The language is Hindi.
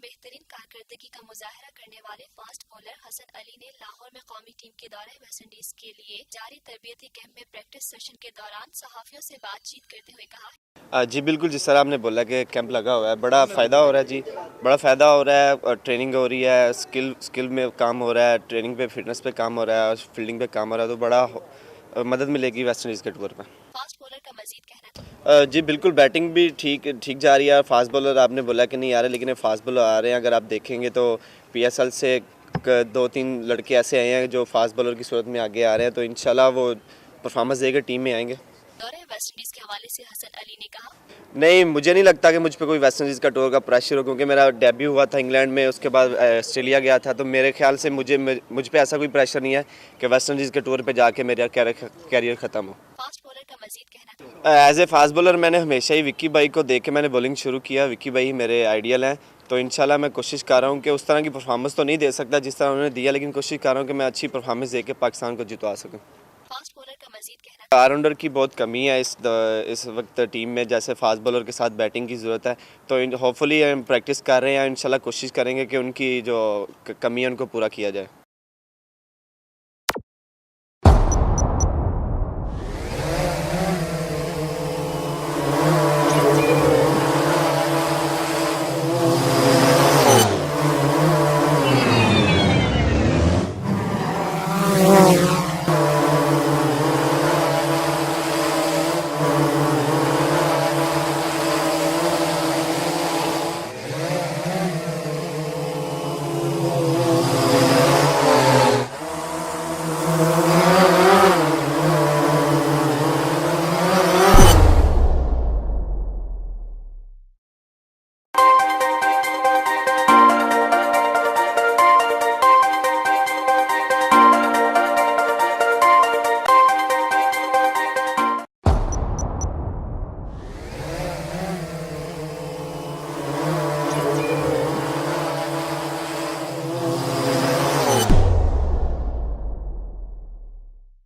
बेहतरीन कारकर्दगी का मुजाहरा करने वाले फास्ट बॉलर हसन अली ने लाहौर में कौमी टीम के दौरे वेस्ट इंडीज के लिए जारी तरबियती कैंप में प्रैक्टिस सेशन के दौरान सहाफियों से बातचीत करते हुए कहा, जी बिल्कुल, जिस तरह आपने बोला कि कैंप लगा हुआ है, बड़ा फ़ायदा हो रहा है जी, बड़ा फ़ायदा हो रहा है। ट्रेनिंग हो रही है, स्किल में काम हो रहा है, ट्रेनिंग पे फिटनेस पे काम हो रहा है, फील्डिंग पे काम हो रहा है, तो बड़ा मदद मिलेगी वेस्ट इंडीज़ के टूर पर। फास्ट बॉलर का मजीद कहना, जी बिल्कुल, बैटिंग भी ठीक जा रही है। फास्ट बॉलर आपने बोला कि नहीं आ रहे, लेकिन फास्ट बॉलर आ रहे हैं। अगर आप देखेंगे तो PSL से 2-3 लड़के ऐसे आए हैं जो फास्ट बॉलर की सूरत में आगे आ रहे हैं, तो इंशाल्लाह वो परफॉर्मेंस देकर टीम में आएंगे। दौरे वेस्ट इंडीज के हवाले से हसन अली ने कहा, नहीं, मुझे नहीं लगता कि मुझ पे कोई वेस्ट इंडीज़ का टूर का प्रेशर हो, क्योंकि मेरा डेब्यू हुआ था इंग्लैंड में, उसके बाद ऑस्ट्रेलिया गया था, तो मेरे ख्याल से मुझ पे ऐसा कोई प्रेशर नहीं है कि वेस्ट इंडीज़ के टूर पे जाके मेरा कैरियर ख़त्म हो। फास्ट बॉलर का मजीद कहना, एज ए फास्ट बॉलर मैंने हमेशा ही विक्की भाई को देख के मैंने बॉलिंग शुरू किया। विक्की भाई मेरे आइडियल हैं, तो इंशाल्लाह मैं कोशिश कर रहा हूँ कि उस तरह की परफॉर्मेंस तो नहीं दे सकता जिस तरह उन्होंने दिया, लेकिन कोशिश कर रहा हूँ कि मैं अच्छी परफॉर्मेंस दे के पाकिस्तान को जितवा सकूँ। फास्ट बॉलर का मजीद कहना, ऑलराउंडर की बहुत कमी है इस वक्त टीम में, जैसे फास्ट बॉलर के साथ बैटिंग की ज़रूरत है, तो होपफुली हम प्रैक्टिस कर रहे हैं, इंशाल्लाह कोशिश करेंगे कि उनकी जो कमी है उनको पूरा किया जाए।